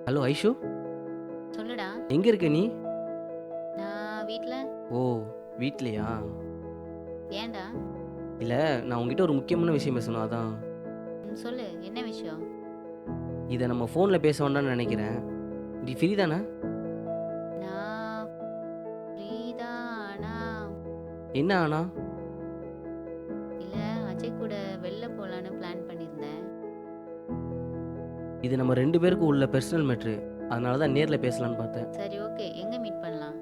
Hello Aishu, சொல்லுடா. எங்க இருக்க நீ? நான் வீட்ல. ஓ, வீட்லயா? ஏன்டா? இல்ல, நான் உன்கிட்ட ஒரு முக்கியமான விஷயம் பேசணும் அதான். சொல்லு, என்ன விஷயம்? இதை நம்ம ஃபோனில் பேச வேண்டாம்னு நினைக்கிறேன். நீ ஃப்ரீ தானே? நான் ஃப்ரீ தான். ஆனா என்ன ஆனா? இல்ல, அஜய் கூட வெளில போலான்னு பிளான் பண்ணியிருந்தேன். இது நம்ம ரெண்டு பேருக்கும் உள்ள பர்சனல் மேட்ரு. அதனால தான் நேரில் பேசலான்னு பார்த்தேன். சரி, ஓகே. எங்க மீட் பண்ணலாம்?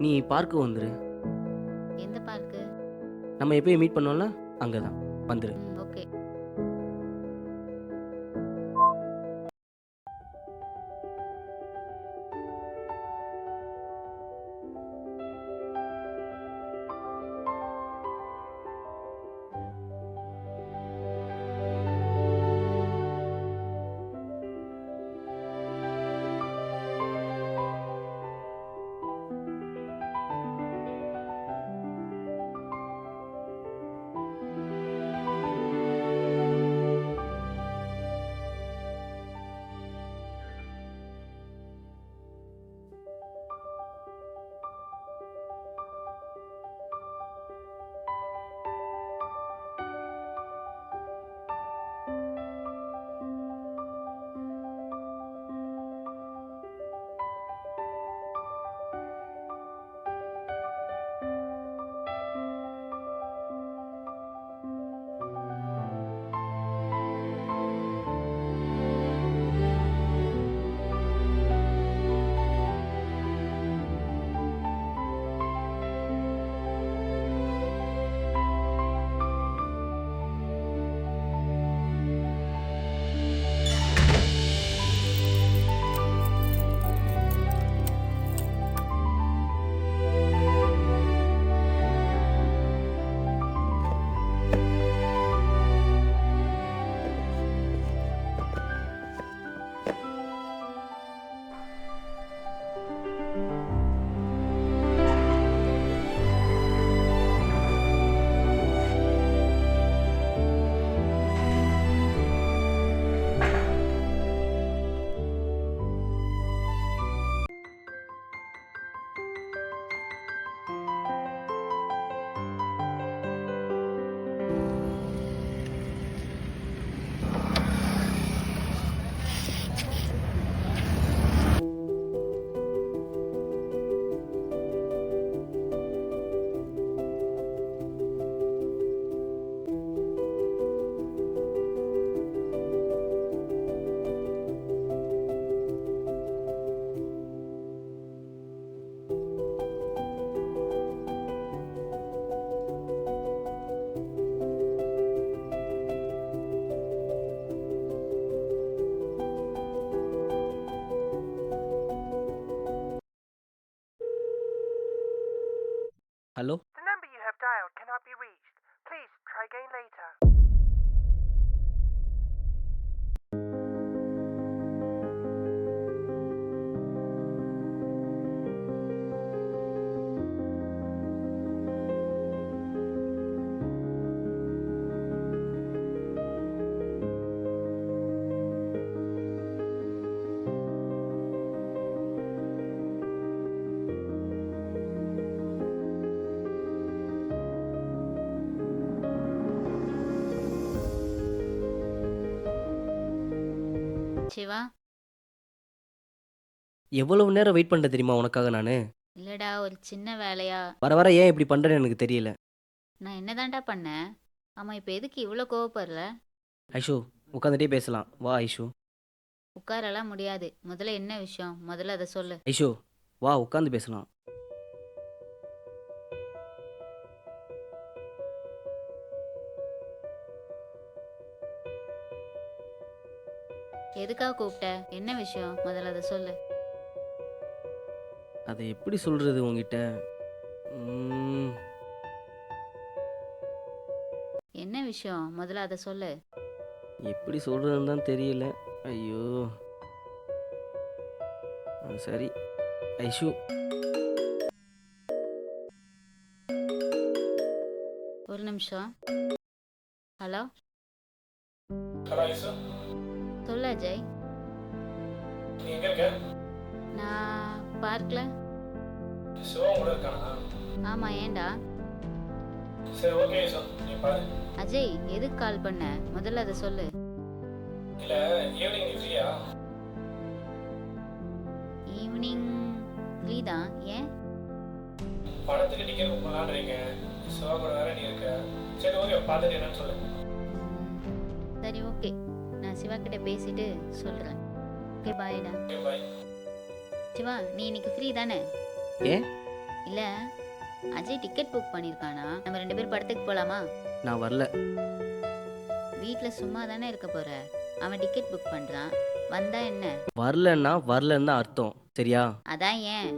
நீ பார்க்கு வந்துரு. எந்த பார்க்கு? நம்ம எப்பயும் மீட் பண்ணோம்ல, அங்கே தான் வந்துரு. Okay. Hello. The number you have dialed cannot be reached. Please try again later. Shiva. எவ்வளவு நேரம் வெயிட் பண்ணுறது தெரியுமா உனக்காக நான்? இல்லடா, ஒரு சின்ன வேலையா. வர வர ஏன் இப்படி பண்ணுறேன்னு எனக்கு தெரியல. நான் என்னதான்டா பண்ணேன்? ஆமா, இப்போ எதுக்கு இவ்வளோ கோவப்படுற? ஐஷு, உட்காந்துட்டே பேசலாம் வா ஐஷு. உட்காரலாம் முடியாது. முதல்ல என்ன விஷயம்? முதல்ல அதை சொல்லு. ஐஷு, வா உட்காந்து பேசலாம். எதுக்காக கூப்பிட்ட? என்ன விஷயம்? முதல்ல அதை சொல்லு. அதை எப்படி சொல்கிறது உங்ககிட்ட? என்ன விஷயம்? முதல்ல அதை சொல்லு. எப்படி சொல்கிறதுன்னு தான் தெரியல. ஐயோ. சரி ஐஷு. ஒரு நிமிஷம். ஹலோ ஹலோ ஐசு, சொல்லு அஜய். நீ எங்க இருக்க? நான் பார்க்கல. சிவா கூட இருக்கானா? ஆமா, ஏன்டா? சரி ஓகே ஐசு, நீ பாரு. அஜய், எதுக்கு கால் பண்ண? முதல்ல அதை சொல்லு. இல்ல ஈவினிங் நீ ஃப்ரீயா? ஈவினிங் ஃப்ரீ தான். ஏன்? படத்துக்கு டிக்கெட் புக் பண்ணலான்றீங்க. சிவா கூட வேற நீ இருக்க. சரி ஓகே, பார்த்துட்டு என்னன்னு சொல்லு. சரி ஓகே, நான் சிவா கிட்ட பேசிட்டு சொல்றேன். ஓகே பாய்டா. Okay bye. சிவா, நீ இன்னைக்கு ஃப்ரீ தானே? ஏன்? இல்ல, அஜய் டிக்கெட் புக் பண்ணியிருக்கானா? நம்ம 2 பேரும் படத்துக்கு போலாமா? நான் வரல. வீட்டில் சும்மா தானே இருக்க போற. அவன் டிக்கெட் புக் பண்றான், வந்தா என்ன? வரலன்னா வரலன்னு தான் அர்த்தம். சரியா? அதான் ஏன்?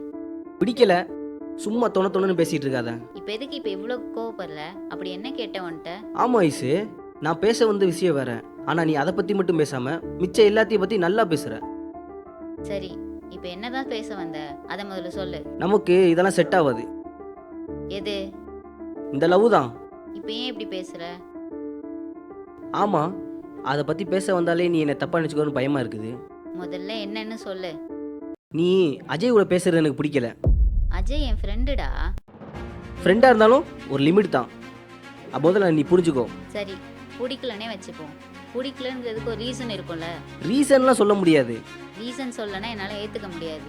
பிடிக்கல. சும்மா தொண பேசிட்டு இருக்காத. இப்போ எதுக்கு இப்போ இவ்வளோ கோவப்படுற? அப்படி என்ன கேட்ட உன்கிட்ட? ஆமா ஐசு, நான் பேச வந்த விஷயம் வேற. ஆனா நீ அதை பத்தி மட்டும் பேசாம மிச்ச எல்லாத்தையும் பத்தி நல்லா பேசுற. சரி, இப்போ என்னதான் பேச வந்த? அதை முதல்ல சொல்லு. நமக்கு இதெல்லாம் செட் ஆகாது. எது? இந்த லவ் தான். இப்போ ஏன் இப்படி பேசுற? ஆமா, அதை பத்தி பேச வந்தாலே நீ என்னை தப்பா நினைச்சுக்கோன்னு பயமா இருக்குது. முதல்ல என்னன்னு சொல்லு. நீ அஜய் கூட பேசுறது எனக்கு பிடிக்கல. அஜய் என் ஃப்ரெண்டுடா. ஃப்ரெண்டா இருந்தாலும் ஒரு லிமிட் தான். முதல்ல நீ புரிஞ்சுக்கோ. சரி, பிடிக்கலனே வச்சுப்போம். பிடிக்கலன்றதுக்கு ஒரு ரீசன் இருக்கும்ல. ரீசன்லாம் சொல்ல முடியாது. ரீசன் சொல்லனா என்னால் ஏற்றுக்க முடியாது.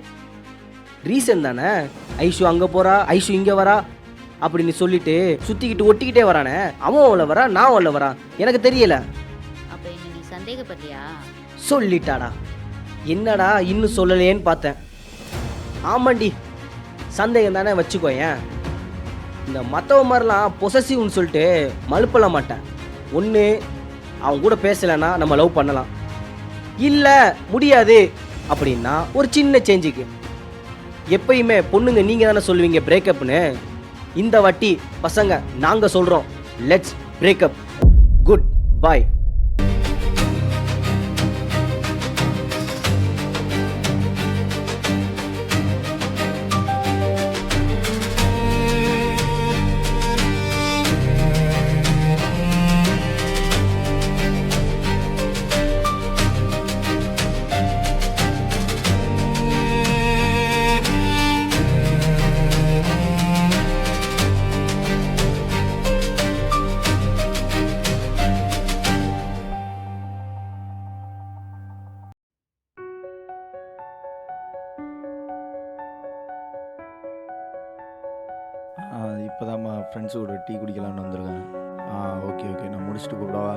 ரீசன் தானே. ஐஷு அங்கே போறா, ஐஷு இங்கே வரா அப்படின்னு சொல்லிட்டு சுற்றிக்கிட்டு ஒட்டிக்கிட்டே வரானே. அவன் அவளை வரா, நான் அவளை வரா, எனக்கு தெரியல. அப்போ என்ன நீ சந்தேகப்படுறியா? சொல்லிட்டாடா. என்னடா இன்னும் சொல்லலையேன்னு பார்த்தேன். ஆமாண்டி, சந்தேகம் தானே வச்சுக்கோயேன். இந்த மற்றவ மாதிரிலாம் பொசசிவ்னு சொல்லிட்டு மழுப்பல மாட்டேன். ஒன்று அவன் கூட பேசலைன்னா நம்ம லவ் பண்ணலாம். இல்லை முடியாது அப்படின்னா ஒரு சின்ன சேஞ்சுக்கு. எப்பயுமே பொண்ணுங்க நீங்கள் தானே சொல்லுவீங்க பிரேக்கப்னு. இந்த வாட்டி பசங்க நாங்கள் சொல்கிறோம், லெட்ஸ் பிரேக்கப். Good bye. இப்போதாம்மா ஃப்ரெண்ட்ஸு கூட டீ குடிக்கலான்னு வந்திருக்கேன். ஓகே ஓகே, நான் முடிச்சுட்டு கூப்பிடவா?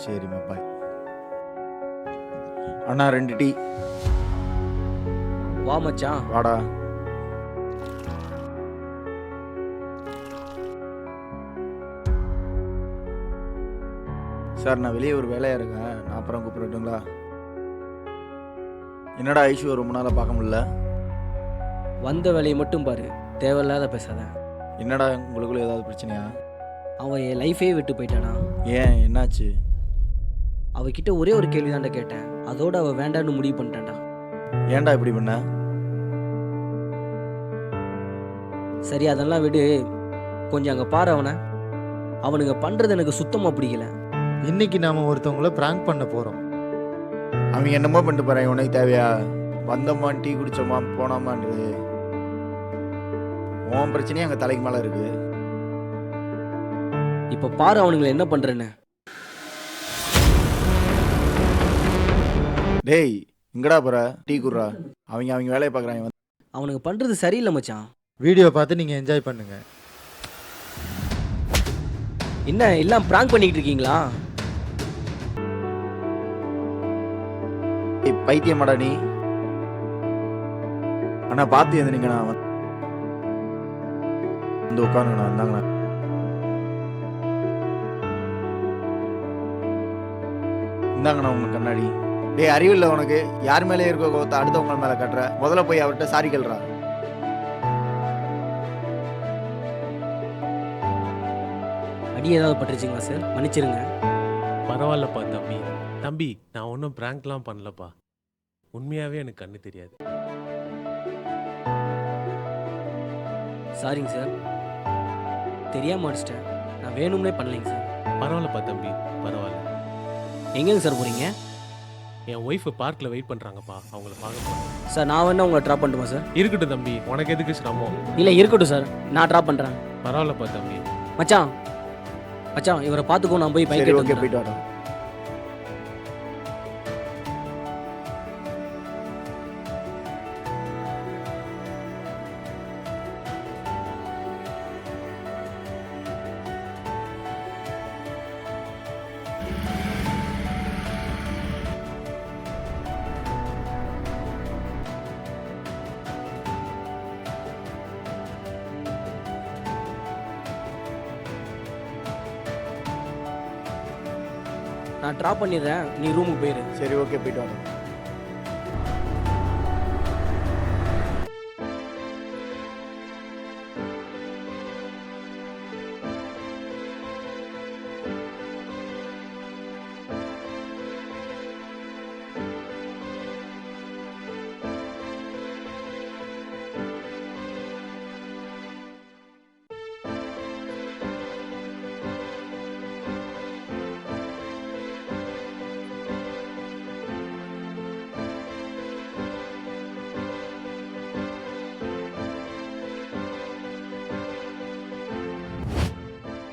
சரிம்மா பாய். அண்ணா 2 டீ. வா மச்சான். வாடா. சார், நான் வெளியே ஒரு வேலையாக இருக்கேன், நான் அப்புறம் கூப்பிடட்டுங்களா? என்னடா ஐஷு ரொம்ப நாளாக பார்க்க முடியல? வந்த வேலையை மட்டும் பாரு, தேவையில்லாத பேசாத. என்னடா உங்களுக்குள்ள ஏதாவது பிரச்சனையா? அவன் என் லைஃபே விட்டு போயிட்டானா. ஏன், என்னாச்சு? அவகிட்ட ஒரே ஒரு கேள்வி தான்டா கேட்டேன், அதோட அவ வேண்டான்னு முடிவு பண்ணிட்டான்டா. ஏன்டா இப்படி பண்ண? சரி அதெல்லாம் விடு, கொஞ்சம் அங்கே பாரு அவனை. அவனுங்க பண்ணுறது எனக்கு சுத்தமாக பிடிக்கல. இன்னைக்கு நாம ஒருத்தவங்கள பிராங்க் பண்ண போறோம். அவங்க என்னமோ பண்ணிட்டு போறாங்க, உனக்கு தேவையா? வந்தோமா டீ குடிச்சோமா போனோமான்றது உன் பிரச்சனையும் அங்கே தலைக்கு மேலே இருக்கு. இப்போ பாரு அவனுங்களை என்ன பண்ணுறேன்னு. டேய், இங்கடா போற? டீ குடுறா. அவங்க வேலையை பார்க்குறாங்க. அவனுங்க பண்ணுறது சரியில்லை மச்சான். வீடியோ பார்த்து நீங்க என்ஜாய் பண்ணுங்க. என்ன எல்லாம் பிராங்க் பண்ணிக்கிட்டு இருக்கீங்களா? பைத்தியமாடா நீ? அண்ணா பார்த்து எழுந்துனீங்கண்ணா. வந்து உட்காந்துங்கண்ணா. இருந்தாங்கண்ணா. இந்தாங்கண்ணா உங்க கண்ணாடி. டேய், அறிவில்லை உனக்கு? யார் மேலே இருக்க கோத்த அடுத்தவங்க மேலே கட்டுற? முதல்ல போய் அவர்கிட்ட சாரி கேள்றா. அடி ஏதாவது பட்டுருச்சுங்களா சார்? மன்னிச்சிருங்க. பரவாயில்லப்பா தம்பி. தம்பி, நான் ஒன்றும் ப்ராங்க்லாம் பண்ணலப்பா. உண்மையாகவே எனக்கு கண்ணு தெரியாது. சாரிங்க சார், தெரியாமல் அடிச்சிட்டேன். நான் வேணும்னே பண்ணலைங்க சார். பரவாயில்லப்பா தம்பி, பரவாயில்ல. எங்கேங்க சார் போகிறீங்க? என் ஒய்ஃபு பார்க்கில் வெயிட் பண்ணுறாங்கப்பா, அவங்கள பார்க்க போகிறேன். சார் நான் வேணா உங்களை ட்ராப் பண்ணட்டுமா சார்? இருக்கட்டும் தம்பி, உனக்கு எதுக்கு சிரமம்? இல்லை இருக்கட்டும் சார், நான் ட்ராப் பண்ணுறேன். பரவாயில்லப்பா தம்பி. மச்சான் மச்சான் இவரை பார்த்துக்கோ, நான் போய் பைக் சரி ஓகே, எடுத்து போயிட்டு வரேன். நான் ட்ராப் பண்ணிடுறேன், நீ ரூமுக்கு போயிரு. சரி ஓகே, போயிட்டு வரேன்.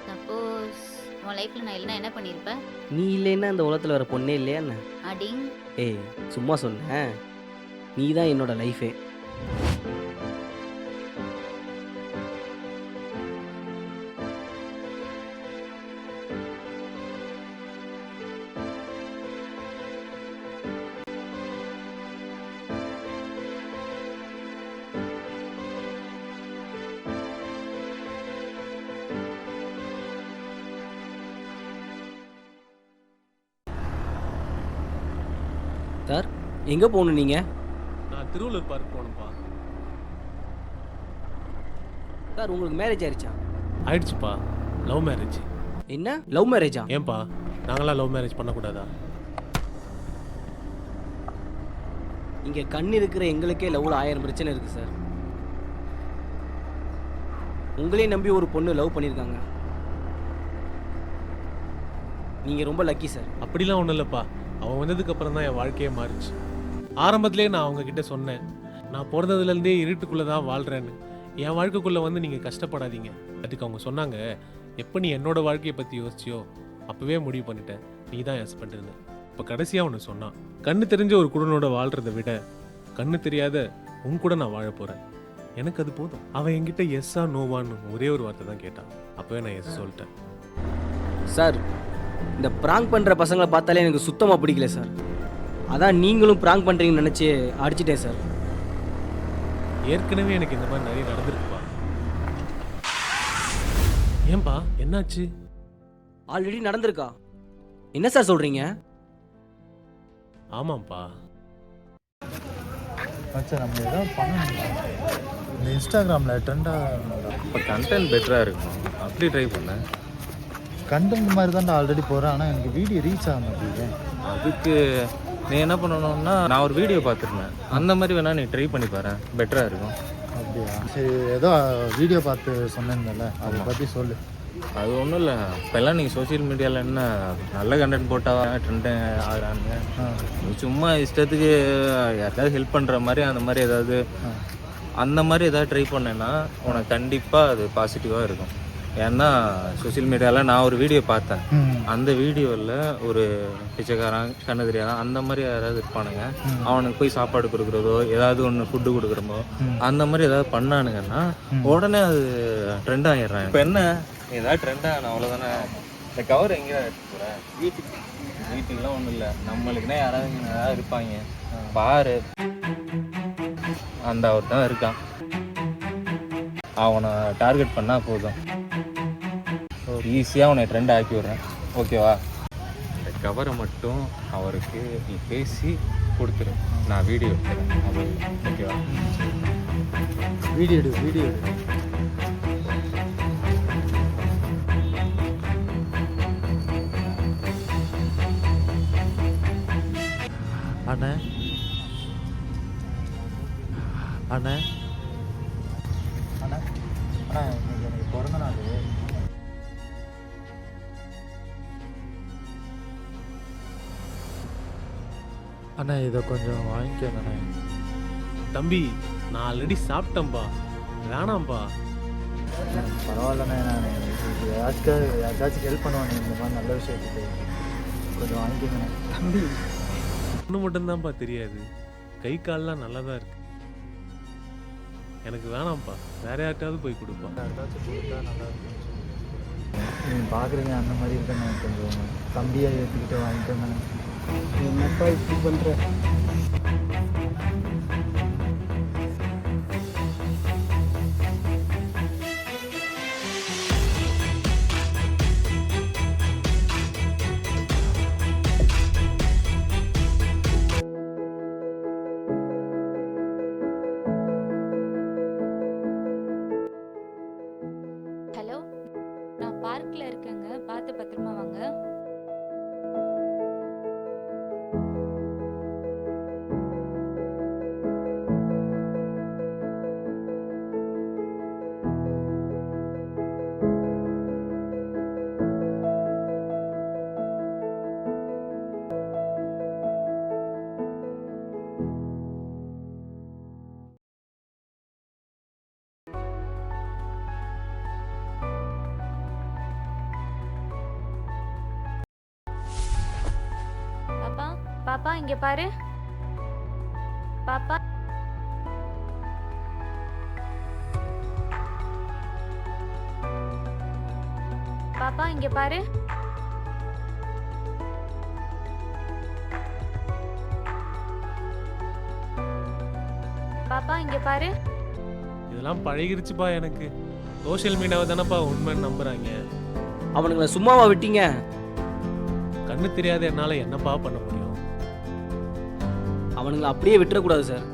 சப்போஸ் உன் லைஃப்பில் நான் இல்லைன்னா என்ன பண்ணியிருப்பேன்? நீ இல்லைன்னா இந்த உலகத்தில் வேறு பொண்ணே இல்லையா என்ன? அடிங். ஏய் சும்மா சொன்னேன், நீ தான் என்னோட லைஃபே. சார் எங்கே போகணும் நீங்கள்? நான் திருவள்ளூர் பார்க் போகணும்ப்பா. சார் உங்களுக்கு மேரேஜ் ஆயிடுச்சா? ஆயிடுச்சுப்பா, லவ் மேரேஜ். என்ன லவ் மேரேஜா? ஏன்பா, நாங்களாம் லவ் மேரேஜ் பண்ணக்கூடாதா? இங்கே கண் இருக்கிற எங்களுக்கே லவ்வில் 1000 பிரச்சனை இருக்குது சார். உங்களையும் நம்பி ஒரு பொண்ணு லவ் பண்ணியிருக்காங்க. நீங்கள் ரொம்ப லக்கி சார். அப்படிலாம் ஒன்றும் இல்லைப்பா, அவன் வந்ததுக்கு அப்புறம் தான் என் வாழ்க்கையே மாறிச்சு. ஆரம்பத்திலே நான் அவங்க கிட்ட சொன்னேன், நான் பிறந்ததுலேருந்தே இருட்டுக்குள்ளே தான் வாழ்கிறேன்னு. என் வாழ்க்கைக்குள்ளே வந்து நீங்கள் கஷ்டப்படாதீங்க. அதுக்கு அவங்க சொன்னாங்க, எப்போ நீ என்னோட வாழ்க்கையை பற்றி யோசிச்சியோ அப்போவே முடிவு பண்ணிட்டேன், நீ தான் எஸ் பண்ணிருந்த. இப்போ கடைசியாக ஒன்று சொன்னான், கண்ணு தெரிஞ்ச ஒரு குடனோட வாழ்கிறத விட கண்ணு தெரியாத உன் கூட நான் வாழ போகிறேன், எனக்கு அது போதும். அவன் என்கிட்ட எஸ்ஸா நோவான்னு ஒரே ஒரு வார்த்தை தான் கேட்டான். அப்போவே நான் எஸ் சொல்லிட்டேன். சார் இந்த ப்ராங்க் பண்ணுற பசங்களை பார்த்தாலே எனக்கு சுத்தமாக பிடிக்கல சார். அதான் நீங்களும் ப்ராங்க் பண்ணுறீங்கன்னு நினச்சி அடிச்சிட்டேன் சார். ஏற்கனவே எனக்கு இந்த மாதிரி நிறைய நடந்திருக்குப்பா. ஏன்பா என்னாச்சு? ஆல்ரெடி நடந்திருக்கா? என்ன சார் சொல்கிறீங்க? ஆமாம்ப்பா. மச்சான் நம்ம ஏதாவது பண்ணணும். இந்த இன்ஸ்டாகிராமில் ட்ரெண்டாக இப்போ கண்டென்ட் பெட்டராக இருக்கும், அப்படி ட்ரை பண்ணேன். கண்டென்ட் மாதிரி தான் ஆல்ரெடி போகிறேன், ஆனால் எனக்கு வீடியோ ரீச் ஆக மாட்டேங்குது. அதுக்கு நீ என்ன பண்ணணும்னா, நான் ஒரு வீடியோ பார்த்துருந்தேன், அந்த மாதிரி வேணால் நீ ட்ரை பண்ணி பாரு, பெட்டராக இருக்கும். அப்படியா? சரி, ஏதோ வீடியோ பார்த்து சொன்னேங்கல்ல, அதை பற்றி சொல்லு. அது ஒன்றும் இல்லை, இப்போல்லாம் நீங்கள் சோஷியல் மீடியாவில் என்ன நல்ல கண்டென்ட் போட்டால் ட்ரெண்ட் ஆகிறாங்க. நீ சும்மா இஷ்டத்துக்கு யாருக்காவது ஹெல்ப் பண்ணுற மாதிரி அந்த மாதிரி ஏதாவது ட்ரை பண்ணேன்னா உனக்கு கண்டிப்பாக அது பாசிட்டிவாக இருக்கும். ஏன்னா சோஷியல் மீடியாவில் நான் ஒரு வீடியோ பார்த்தேன், அந்த வீடியோவில் ஒரு பிச்சைக்காரன் கண்ணு தெரியாதான் அந்த மாதிரி யாராவது இருப்பானுங்க, அவனுக்கு போய் சாப்பாடு கொடுக்குறதோ ஏதாவது ஒன்று ஃபுட்டு கொடுக்குறமோ அந்த மாதிரி ஏதாவது பண்ணானுங்கன்னா உடனே அது ட்ரெண்ட் ஆகிடுறான். இப்போ என்ன ஏதாவது ட்ரெண்ட் ஆகணும் அவ்வளோதானே. இந்த கவர் எங்கே எடுத்து போகிறேன்? வீட்டுக்கெலாம் ஒன்றும் இல்லை, நம்மளுக்குன்னா யாராவது இருப்பாங்க பாரு, அந்த அவர் தான் இருக்கான், அவனை டார்கெட் பண்ணால் போதும், ஈஸியாக அவனை ட்ரெண்ட் ஆக்கி விட்றேன். ஓகேவா? இந்த கவரை மட்டும் அவருக்கு நீ பேசி கொடுத்துரு, நான் வீடியோ எடுத்துறேன். ஓகேவா? வீடியோ எடு. அண்ணே அண்ணே அண்ணா அண்ணா, இன்னைக்கு எனக்கு பிறந்த நாள். அண்ணா இதை கொஞ்சம் வாங்கிக்கோங்கண்ணே. தம்பி நான் ஆல்ரெடி சாப்பிட்டேன்ப்பா, வேணாம்ப்பா. பரவாயில்லண்ணே, நான் யாருக்காச்சும் ஹெல்ப் பண்ணுவானே இந்த மாதிரி நல்ல விஷயத்துக்கு. கொஞ்சம் வாங்கிக்கோங்கண்ணே. தம்பி ஒன்று மட்டும்தான்ப்பா தெரியாது, கை கால்லாம் நல்லா தான் இருக்கு. எனக்கு வேணாம்ப்பா, வேற யார்கிட்டயாவது போய் கொடுப்பா. யாருக்காச்சும் கொடுத்தா நல்லா இருக்கும். நீங்கள் பார்க்குறீங்க அந்த மாதிரி இருக்கண்ணே, கொஞ்சம் தம்பியாக ஏற்றுக்கிட்டு வாங்கிக்கோங்கண்ணே. என்னப்பா இப்படி பண்ணுற? ஹலோ, நான் பார்க்கில் இருக்கேங்க, பார்த்து பத்திரமா வாங்க. பாப்பா, பாப்பா இங்க பாரு. பாப்பா, பாப்பா இங்க பாரு. பாப்பா இங்க பாரு. இதெல்லாம் பழகிருச்சுப்பா எனக்கு. சோஷியல் மீடியாவை தானப்பா உண்மைன்னு நம்புறாங்க. அவனுங்களை சும்மாவா விட்டீங்க? கண்ணு தெரியாத என்னால் என்னப்பா பண்ண முடியும்? அவனுங்களை அப்படியே விட்டுறக்கூடாது சார்.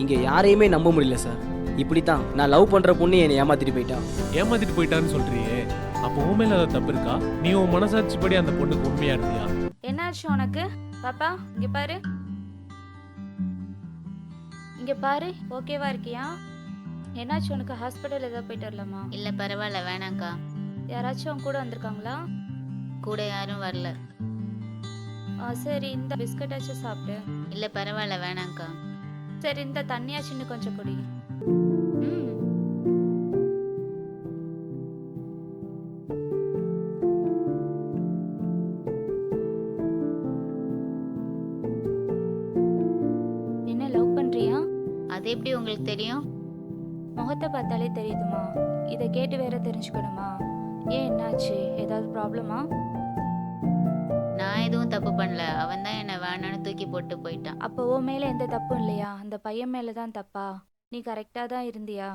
இங்கே யாரையுமே நம்ப முடியல சார். இப்படித்தான் நான் லவ் பண்ணுற பொண்ணு என்னை ஏமாத்திட்டு போயிட்டான். ஏமாத்திட்டு போயிட்டான்னு சொல்றியே, அப்போ உன் மேல ஏதாவது தப்பு இருக்கா? நீ உன் மனசாட்சிப்படி அந்த பொண்ணுக்கு உண்மையா இருந்தியா? என்னாச்சு உனக்கு? பாப்பா இங்க பாரு. இங்க பாரு, ஓகேவா இருக்கியா? என்னாச்சு உனக்கு? ஹாஸ்பிட்டல் ஏதாவது போயிட்டு வரலாமா? இல்லை பரவாயில்ல, வேணாங்க்கா. யாராச்சும் உன் கூட வந்திருக்காங்களா? கூட யாரும் வரல. சரி, இந்த பிஸ்கட்டாச்சும் சாப்பிட்டு. இல்லை பரவாயில்ல, வேணாங்க்கா. சரி, இந்த தண்ணியாச்சும் இன்னும் கொஞ்சம் குடி. ம். என்ன லவ் பண்றியா? அது எப்படி உங்களுக்கு தெரியும்? முகத்தை பார்த்தாலே தெரியுதுமா. இதை கேட்டு வேற தெரிஞ்சுக்கணுமா? ஏன், என்னாச்சு? ஏதாவது ப்ராப்ளமா? நான் எதுவும் தப்பு பண்ணல, அவன் தான் என்னை வேணான்னு தூக்கி போட்டு போயிட்டான். அப்போ உன் மேல எந்த தப்பும் இல்லையா? அந்த பையன் மேல தான் தப்பா? நீ கரெக்டா தான் இருந்தியா?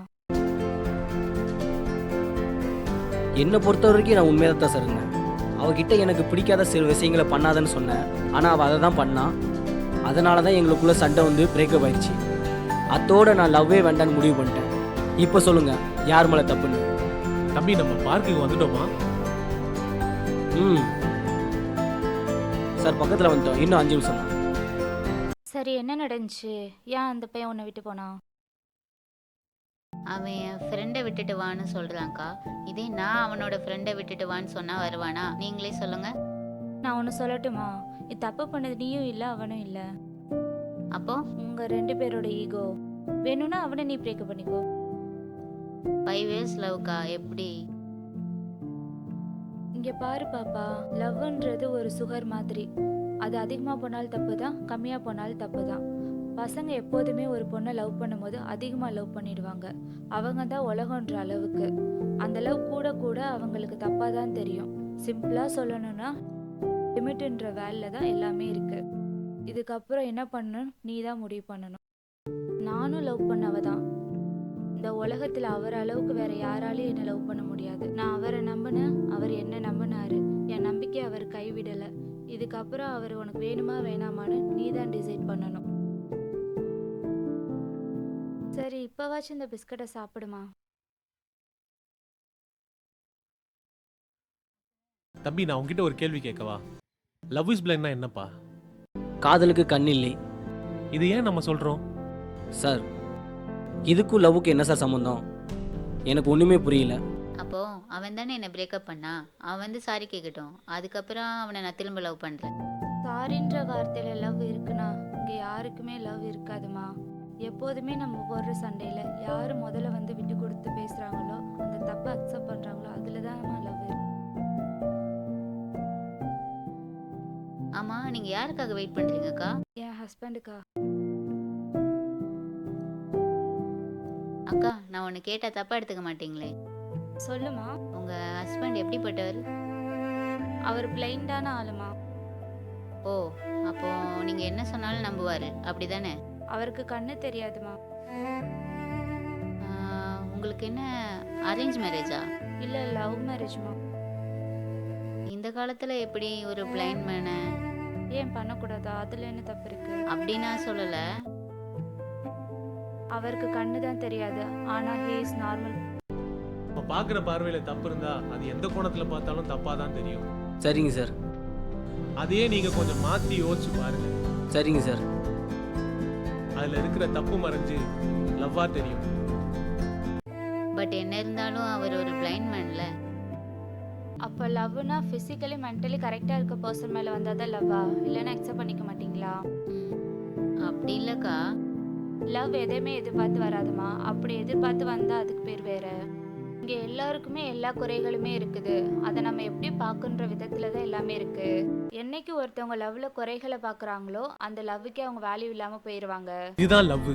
என்னை பொறுத்த வரைக்கும் நான் உண்மையாக தான் சார் இருந்தேன். அவகிட்ட எனக்கு பிடிக்காத சில விஷயங்களை பண்ணாதன்னு சொன்னேன். ஆனால் அவள் அதை தான் பண்ணான். அதனால தான் எங்களுக்குள்ள சண்டை வந்து பிரேக்கப் ஆயிடுச்சு. அத்தோடு நான் லவ்வே வேண்டான்னு முடிவு பண்ணிட்டேன். இப்போ சொல்லுங்க, யார் மேலே தப்புன்னு? தம்பி நம்ம பார்க்குக்கு வந்துட்டோமா? ம் சார், பக்கத்தில் வந்துட்டோம். இன்னும் 5 நிமிஷம் தான். சரி, என்ன நடந்துச்சு? ஏன் அந்த பையன் உன்னை விட்டு போனான்? அவன் என் ஃப்ரெண்டை விட்டுட்டு வான்னு சொல்கிறான்க்கா. இதே நான் அவனோட ஃப்ரெண்டை விட்டுட்டு வான்னு சொன்னால் வருவானா? நீங்களே சொல்லுங்க. நான் ஒன்று சொல்லட்டுமா? இது தப்பு பண்ணது நீயும் இல்லை, அவனும் இல்லை. அப்போ உங்க 2 பேரோட ஈகோ. வேணும்னா அவனை நீ பிரேக்கப் பண்ணிக்கோ. 5 years லவ்க்கா, எப்படி? இங்க பாரு பாப்பா, லவ்ன்றது ஒரு சுகர் மாதிரி. அது அதிகமாக போனாலும் தப்பு தான், கம்மியாக போனாலும் தப்பு தான். பசங்க எப்போதுமே ஒரு பொண்ணை லவ் பண்ணும்போது அதிகமாக லவ் பண்ணிடுவாங்க. அவங்க தான் உலகன்ற அளவுக்கு. அந்த லவ் கூட கூட அவங்களுக்கு தப்பாக தான் தெரியும். சிம்பிளாக சொல்லணும்னா லிமிட்ன்ற வேலில் தான் எல்லாமே இருக்கு. இதுக்கப்புறம் என்ன பண்ணணும் நீ தான் முடிவு பண்ணணும். நானும் லவ் பண்ணவ தான். இந்த உலகத்தில் அவர் அளவுக்கு வேற யாராலையும் என்னை லவ் பண்ண முடியாது. நான் அவரை நம்பினேன், அவர் என்ன நம்பினாரு. என் நம்பிக்கை அவர் கைவிடலை. இதுக்கப்புறம் அவர் உனக்கு வேணுமா வேணாமான்னு நீ தான் டிசைட் பண்ணணும். சரி, இப்போவாச்சும் இந்த பிஸ்கட்டை சாப்பிடுமா. தம்பி நான் உங்ககிட்ட ஒரு கேள்வி கேட்கவா? லவ் இஸ் பிளைண்ட்னா என்னப்பா? காதலுக்கு கண் இல்லை. இது ஏன் நம்ம சொல்கிறோம்? சார், இதுக்கும் லவ்வுக்கு என்ன சார் சம்மந்தம்? எனக்கு ஒன்றுமே புரியல. அப்போ அவன் தானே என்னை பிரேக்கப் பண்ணா. அவன் வந்து சாரி கேட்கட்டும், அதுக்கப்புறம் அவனை நான் திரும்ப லவ் பண்ணுறேன். சாரின்ற வார்த்தையில லவ் இருக்குன்னா இங்க யாருக்குமே லவ் இருக்காதுமா. எப்போதுமே நம்ம போடுற சண்டையில யாரு முதல்ல வந்து விட்டு கொடுத்து பேசுறாங்களோ, அந்த தப்பை அக்செப்ட் பண்றாங்களோ, அதுலதான் லவ் இருக்கு. ஆமா, நீங்க யாருக்காக வெயிட் பண்றீங்கக்கா? என் ஹஸ்பண்டுக்கா. அக்கா, நான் ஒன்னு கேட்டா தப்பா எடுத்துக்க மாட்டீங்களே? சொல்லுமா. உங்க ஹஸ்பண்ட் எப்படிப்பட்டவர்? அவர் பிளைண்டான ஆளுமா. ஓ, அப்போ நீங்க என்ன சொன்னாலும் நம்புவாரு, அப்படிதானே? அவருக்கு கண்ணு தெரியாதுமா. உங்களுக்கு என்ன அரேஞ்ச் மேரேஜா? இல்ல, லவ் மேரேஜ்மா. இந்த காலத்துல எப்படி ஒரு பிளைண்ட் மேனை? ஏன் பண்ணக்கூடாதா? அதுல என்ன தப்பு இருக்கு? அப்படி நான் சொல்லல. அவருக்கு கண்ணு தான் தெரியாது, ஆனா ஹி இஸ் நார்மல். நம்ம பார்க்குற பார்வையில் தப்பு இருந்தா அது எந்த கோணத்தில் பார்த்தாலும் தப்பாக தான் தெரியும். சரிங்க சார். அதையே நீங்கள் கொஞ்சம் மாற்றி யோசிச்சு பாருங்க. சரிங்க சார். அதில் இருக்கிற தப்பு மறைஞ்சு லவ்வாக தெரியும். பட் என்ன இருந்தாலும் அவர் ஒரு பிளைண்ட் மேன்ல. அப்ப லவ்னா பிசிக்கலி மென்டலி கரெக்டா இருக்க பர்சன் மேல வந்தாதான் லவ்வா? இல்லைன்னா அக்செப்ட் பண்ணிக்க மாட்டீங்களா? அப்படி இல்லக்கா. லவ் எதையுமே எதிர்பார்த்து வராதுமா. அப்படி எதிர்பார்த்து வந்தா அதுக்கு பேர் வேற. இங்க எல்லாருக்குமே எல்லா குறைகளுமே இருக்குது. அதை நம்ம எப்படி பார்க்குன்ற விதத்துல தான் எல்லாமே இருக்கு. என்னைக்கு ஒருத்தவங்க லவ்ல குறைகளை பார்க்குறாங்களோ அந்த லவ்வுக்கே அவங்க வேல்யூ இல்லாம போயிடுவாங்க. இதுதான் லவ்.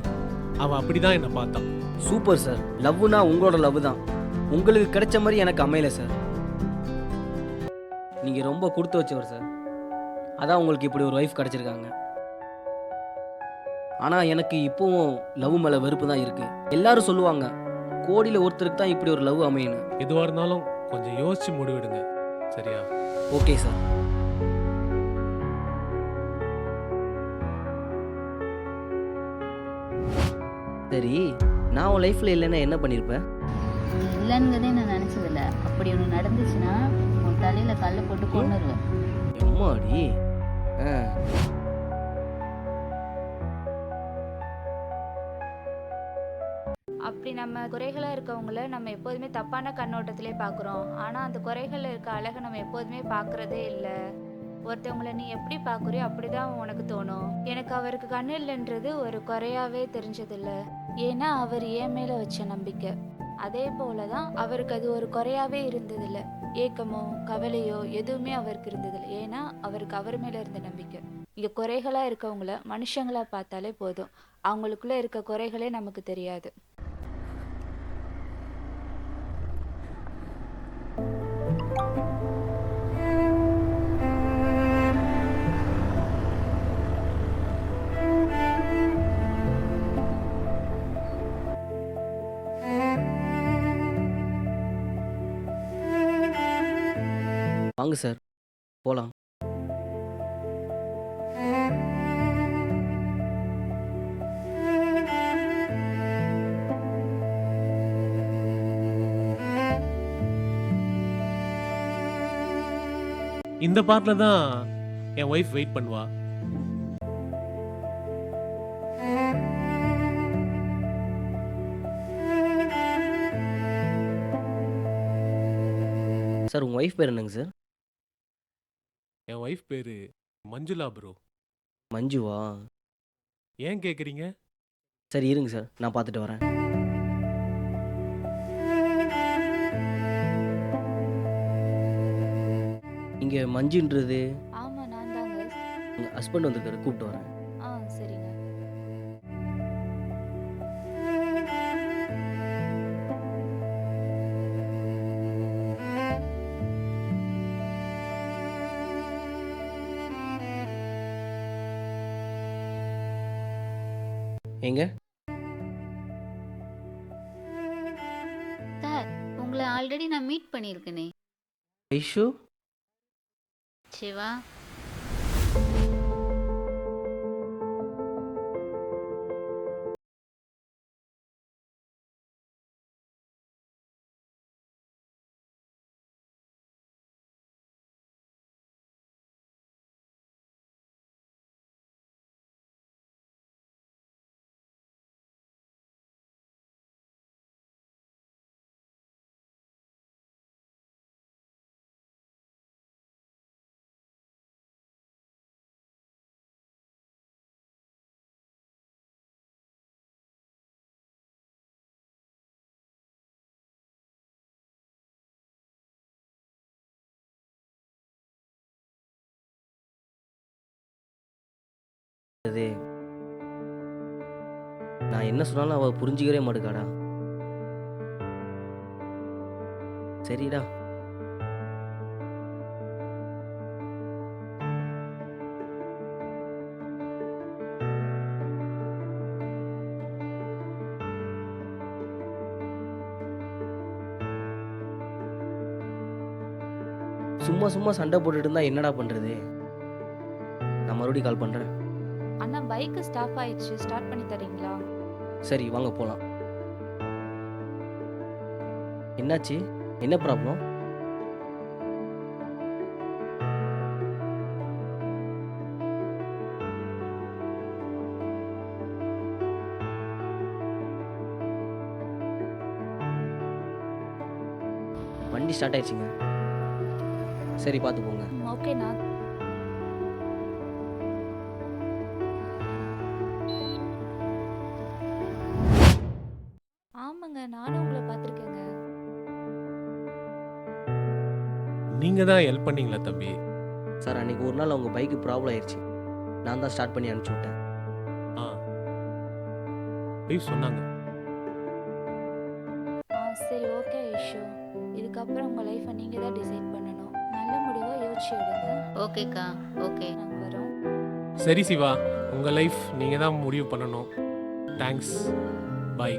அவன் அப்படிதான் என்னை பார்த்தான். Super sir. லவ்னா உங்களோட லவ் தான். உங்களுக்கு கிடைச்ச மாதிரி எனக்கு அமையல சார். நீங்க ரொம்ப கொடுத்து வச்சவர் சார். அதான் உங்களுக்கு இப்படி ஒரு ஒய்ஃப் கிடைச்சிருக்காங்க. ஆனா எனக்கு இப்போவும் லவ் மேல வெறுப்பு தான் இருக்கு. எல்லாரும் சொல்லுவாங்க கோடியில ஒருத்தருக்கு தான் இப்படி ஒரு லவ் அமையணும். எதுவாக இருந்தாலும் கொஞ்சம் யோசிச்சு முடிவெடுங்க, சரியா? Okay sir. சரி, நான் உன் லைஃப்ல இல்லைன்னா என்ன பண்ணிருப்பேன்? இல்லைங்கிறதே நான் நினைச்சதில்ல. அப்படி ஒன்று நடந்துச்சுன்னா உன் தலையில கல்லை போட்டு கொண்டுருவேன். எம்மாடி. அப்படி நம்ம குறைகளா இருக்கவங்கள நம்ம எப்போதுமே தப்பான கண்ணோட்டத்திலே பார்க்குறோம். ஆனா அந்த குறைகள்ல இருக்க அழகை நம்ம எப்போதுமே பார்க்கறதே இல்லை. ஒருத்தவங்கள நீ எப்படி பார்க்குறியோ அப்படிதான் உனக்கு தோணும். எனக்கு அவருக்கு கண்ணு இல்லைன்றது ஒரு குறையாவே தெரிஞ்சதில்ல. ஏன்னா அவர் என் மேல வச்ச நம்பிக்கை. அதே போலதான் அவருக்கு அது ஒரு குறையாவே இருந்ததில்ல. ஏக்கமோ கவலையோ எதுவுமே அவருக்கு இருந்ததில்லை. ஏன்னா அவருக்கு அவர் மேல இருந்த நம்பிக்கை. இங்க குறைகளா இருக்கவங்கள மனுஷங்களா பார்த்தாலே போதும். அவங்களுக்குள்ள இருக்க குறைகளே நமக்கு தெரியாது. வாங்க சார், போலாம். இந்த பார்ட்ல தான் என் ஒய்ஃப் வெயிட் பண்ணுவா. சார் உங்க ஒய்ஃப் பேர் என்னங்க சார்? என் ஒய்ஃப் பேரு மஞ்சுளா ப்ரோ. மஞ்சுவா? ஏன் கேட்குறீங்க? சரி இருங்க சார், நான் பார்த்துட்டு வரேன். இங்க மஞ்சுன்றது ஆமா, நான் தாங்க. உங்க ஹஸ்பண்ட் வந்திருக்காரு, கூப்பிட்டு வரேன். சரிங்க. எங்க? சார், உங்களை ஆல்ரெடி நான் மீட் பண்ணியிருக்கேனே. ஐஷு? சிவா. நான் என்ன சொன்னாலும் அவள் புரிஞ்சுக்கவே மாட்டுக்காடா. சரிடா. சும்மா சும்மா சண்டை போட்டுட்டு இருந்தா என்னடா பண்றது? நான் மறுபடியும் கால் பண்றேன். அண்ணா பைக்கு ஸ்டாப் ஆயிடுச்சு, ஸ்டார்ட் பண்ணி தரீங்களா? சரி வாங்க போலாம். என்னாச்சு? என்ன ப்ராப்ளம்? வண்டி ஸ்டார்ட் ஆயிடுச்சுங்க. சரி பார்த்து போங்க. ஓகேண்ணா. ஆமாங்க, நானும் உங்களை பார்த்துருக்கேங்க. நீங்க தான் ஹெல்ப் பண்ணீங்களா தம்பி? சார் அன்னைக்கு ஒரு நாள் அவங்க பைக்கு ப்ராப்ளம் ஆயிடுச்சு. நான் தான் ஸ்டார்ட் பண்ணி அனுப்பிச்சி விட்டேன். ஆ ப்ளீஸ் சொன்னாங்க. சரி ஓகே ஐஷு, இதுக்கப்புறம் உங்கள் லைஃப்பை நீங்கள் தான் டிசைட் பண்ணணும். நல்ல முடிவாக யோசிச்சு எடுங்க. ஓகேக்கா, ஓகே. நாங்கள் வரோம். சரி சிவா, உங்க லைஃப் நீங்க தான் முடிவு பண்ணணும். தேங்க்ஸ். பை.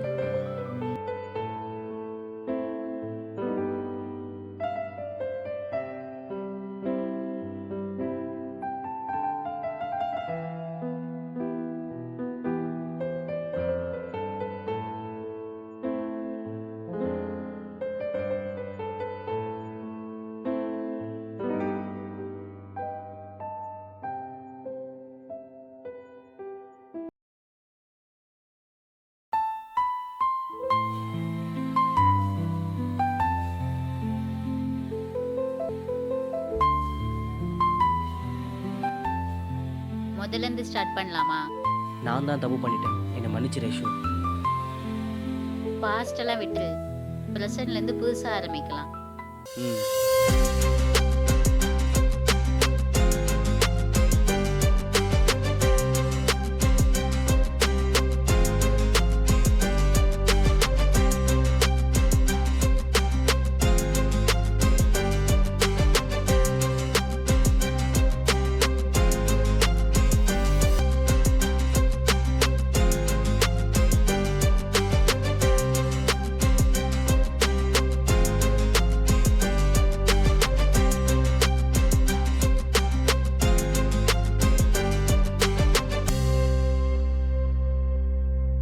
முதல்ல இருந்து ஸ்டார்ட் பண்ணலாமா? நான் தான் தப்பு பண்ணிட்டேன், என்னை மன்னிச்சு ரேஷு. பாஸ்ட் எல்லாம் விட்டு பிரசன்ட்ல இருந்து புதுசா ஆரம்பிக்கலாம். ம்